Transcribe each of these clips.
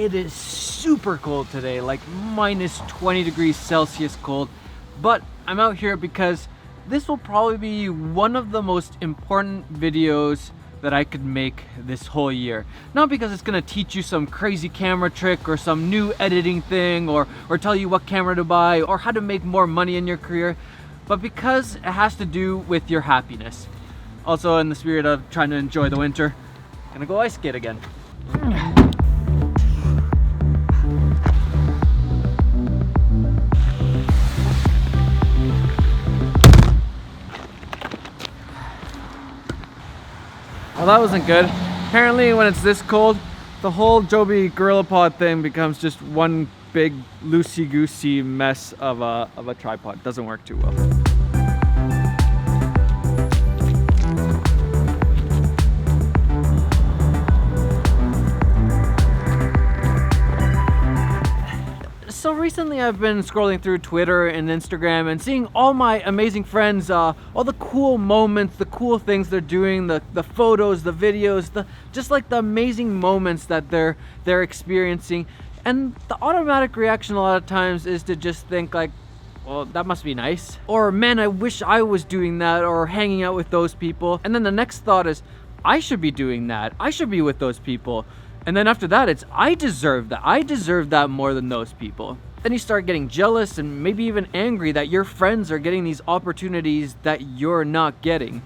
it is super cold today, like minus 20 degrees Celsius cold, but I'm out here because this will probably be one of the most important videos that I could make this whole year. Not because it's gonna teach you some crazy camera trick or some new editing thing or tell you what camera to buy or how to make more money in your career, but because it has to do with your happiness. Also, in the spirit of trying to enjoy the winter, I'm gonna go ice skate again. Well, that wasn't good. Apparently when it's this cold, the whole Joby Gorilla Pod thing becomes just one big loosey-goosey mess of a tripod. Doesn't work too well. So recently I've been scrolling through Twitter and Instagram and seeing all my amazing friends, all the cool moments, the cool things they're doing, the photos, the videos, just like the amazing moments that they're experiencing. And the automatic reaction a lot of times is to just think like, well, that must be nice. Or, man, I wish I was doing that or hanging out with those people. And then the next thought is, I should be doing that. I should be with those people. And then after that, it's, I deserve that. I deserve that more than those people. Then you start getting jealous and maybe even angry that your friends are getting these opportunities that you're not getting.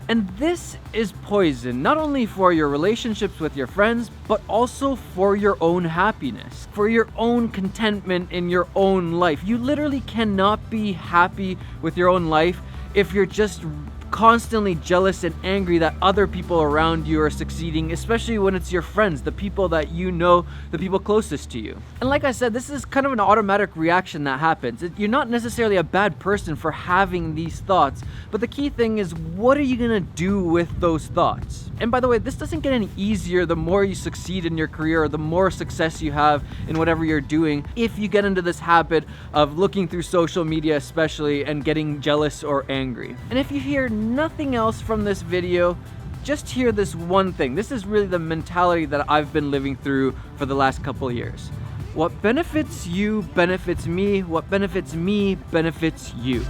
And this is poison, not only for your relationships with your friends, but also for your own happiness, for your own contentment in your own life. You literally cannot be happy with your own life if you're just constantly jealous and angry that other people around you are succeeding, especially when it's your friends, the people that you know, the people closest to you. And like I said, this is kind of an automatic reaction that happens. You're not necessarily a bad person for having these thoughts, but the key thing is, what are you gonna do with those thoughts? And by the way, this doesn't get any easier the more you succeed in your career or the more success you have in whatever you're doing, if you get into this habit of looking through social media especially and getting jealous or angry. And if you hear nothing else from this video, just hear this one thing. This is really the mentality that I've been living through for the last couple of years. What benefits you benefits me. What benefits me benefits you.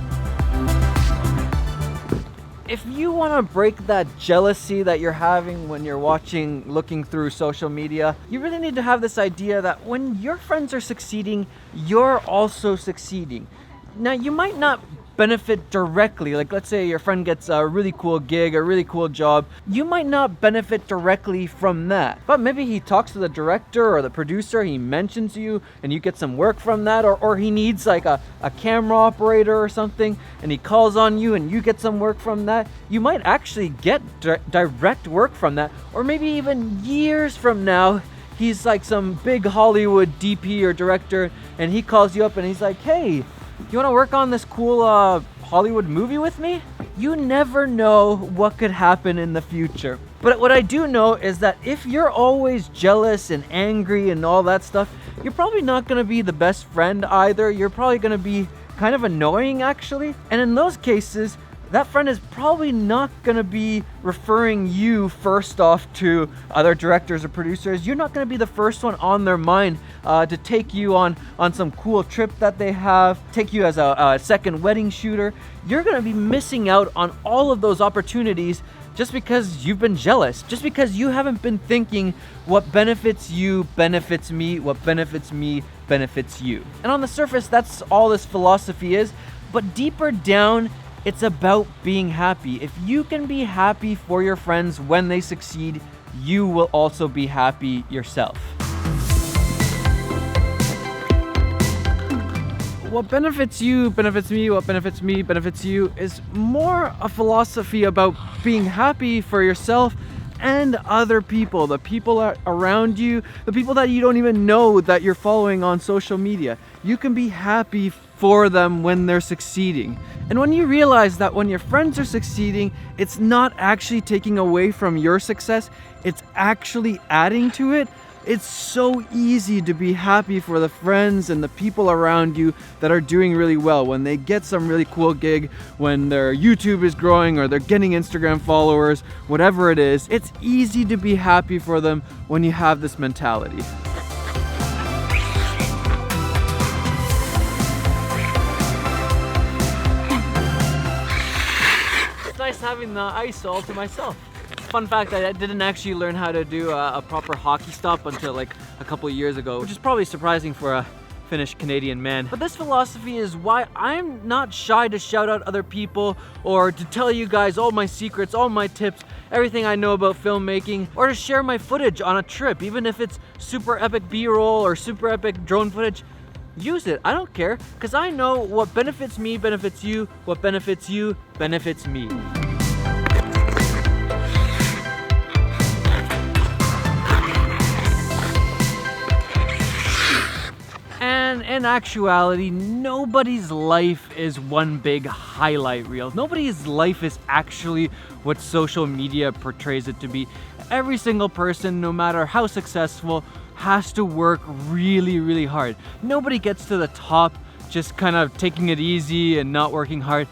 If you want to break that jealousy that you're having when you're looking through social media, you really need to have this idea that when your friends are succeeding, you're also succeeding. Now, you might not benefit directly. Like, let's say your friend gets a really cool gig, a really cool job. You might not benefit directly from that, but maybe he talks to the director or the producer, he mentions you and you get some work from that, or he needs like a camera operator or something and he calls on you and you get some work from that. You might actually get direct work from that, or maybe even years from now, he's like some big Hollywood DP or director and he calls you up and he's like, hey, you want to work on this cool Hollywood movie with me? You never know what could happen in the future. But what I do know is that if you're always jealous and angry and all that stuff, you're probably not going to be the best friend either. You're probably going to be kind of annoying, actually. And in those cases, that friend is probably not going to be referring you first off to other directors or producers. You're not going to be the first one on their mind to take you on some cool trip that they have, take you as a second wedding shooter. You're going to be missing out on all of those opportunities just because you've been jealous, just because you haven't been thinking what benefits you benefits me, what benefits me benefits you. And on the surface, that's all this philosophy is, but deeper down, it's about being happy. If you can be happy for your friends when they succeed, you will also be happy yourself. What benefits you benefits me, what benefits me benefits you is more a philosophy about being happy for yourself and other people, the people around you, the people that you don't even know that you're following on social media. You can be happy for them when they're succeeding. And when you realize that when your friends are succeeding, it's not actually taking away from your success, it's actually adding to it, it's so easy to be happy for the friends and the people around you that are doing really well. When they get some really cool gig, when their YouTube is growing or they're getting Instagram followers, whatever it is, it's easy to be happy for them when you have this mentality. just having the ice all to myself. Fun fact, I didn't actually learn how to do a proper hockey stop until like a couple of years ago, which is probably surprising for a Finnish Canadian man. But this philosophy is why I'm not shy to shout out other people or to tell you guys all my secrets, all my tips, everything I know about filmmaking, or to share my footage on a trip, even if it's super epic B-roll or super epic drone footage. Use it, I don't care, because I know what benefits me benefits you, what benefits you benefits me. And in actuality, nobody's life is one big highlight reel. Nobody's life is actually what social media portrays it to be. Every single person, no matter how successful, has to work really, really hard. Nobody gets to the top just kind of taking it easy and not working hard.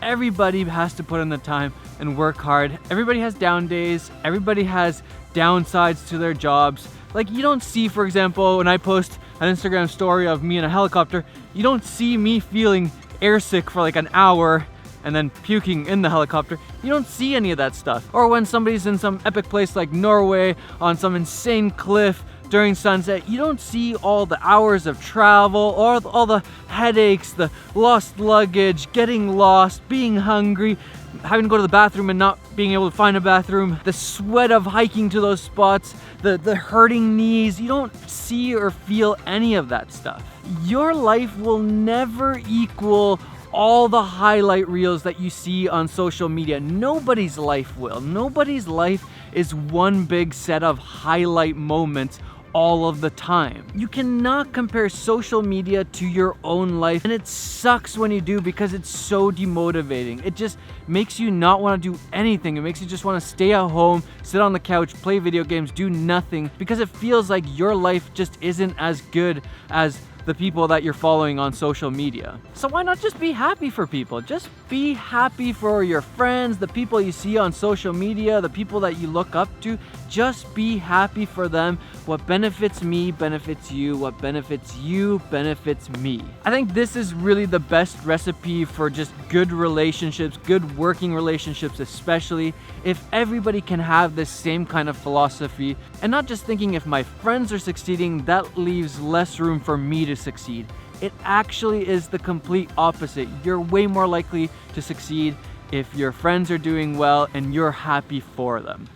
Everybody has to put in the time and work hard. Everybody has down days. Everybody has downsides to their jobs. Like, you don't see, for example, when I post an Instagram story of me in a helicopter, you don't see me feeling airsick for like an hour and then puking in the helicopter. You don't see any of that stuff. Or when somebody's in some epic place like Norway on some insane cliff during sunset, you don't see all the hours of travel or all the headaches, the lost luggage, getting lost, being hungry, having to go to the bathroom and not being able to find a bathroom, the sweat of hiking to those spots, the hurting knees. You don't see or feel any of that stuff. Your life will never equal all the highlight reels that you see on social media. Nobody's life will. Nobody's life is one big set of highlight moments all of the time. You cannot compare social media to your own life, and it sucks when you do because it's so demotivating. It just makes you not want to do anything. It makes you just want to stay at home, sit on the couch, play video games, do nothing, because it feels like your life just isn't as good as the people that you're following on social media. So why not just be happy for people? Just be happy for your friends, the people you see on social media, the people that you look up to. Just be happy for them. What benefits me benefits you. What benefits you benefits me. I think this is really the best recipe for just good relationships, good working relationships especially, if everybody can have this same kind of philosophy and not just thinking if my friends are succeeding, that leaves less room for me to succeed. It actually is the complete opposite. You're way more likely to succeed if your friends are doing well and you're happy for them.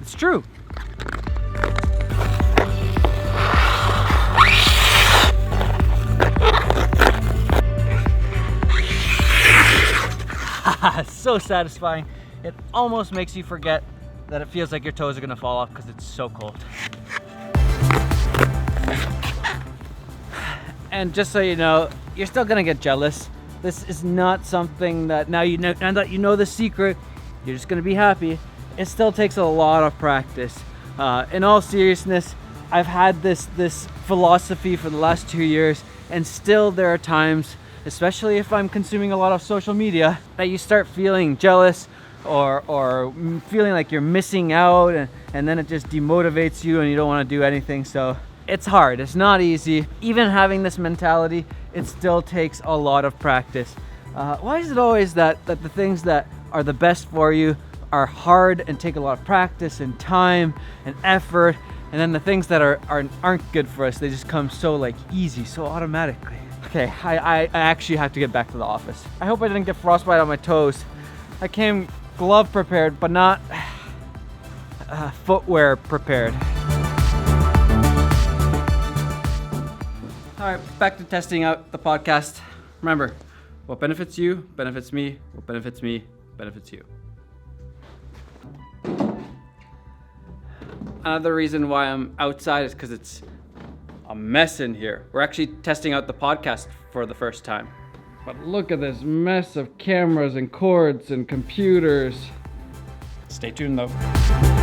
It's true. So satisfying. It almost makes you forget that it feels like your toes are gonna fall off because it's so cold. And just so you know, you're still gonna get jealous. This is not something that now that you know the secret, you're just gonna be happy. It still takes a lot of practice. In all seriousness, I've had this philosophy for the last 2 years, and still there are times, especially if I'm consuming a lot of social media, that you start feeling jealous or feeling like you're missing out, and then it just demotivates you and you don't want to do anything. So it's hard, it's not easy. Even having this mentality, it still takes a lot of practice. Why is it always that the things that are the best for you are hard and take a lot of practice and time and effort, and then the things that aren't good for us, they just come so like easy, so automatically? Okay, I actually have to get back to the office. I hope I didn't get frostbite on my toes. I came glove prepared, but not footwear prepared. All right, back to testing out the podcast. Remember, what benefits you benefits me. What benefits me benefits you. Another reason why I'm outside is because it's a mess in here. We're actually testing out the podcast for the first time. But look at this mess of cameras and cords and computers. Stay tuned though.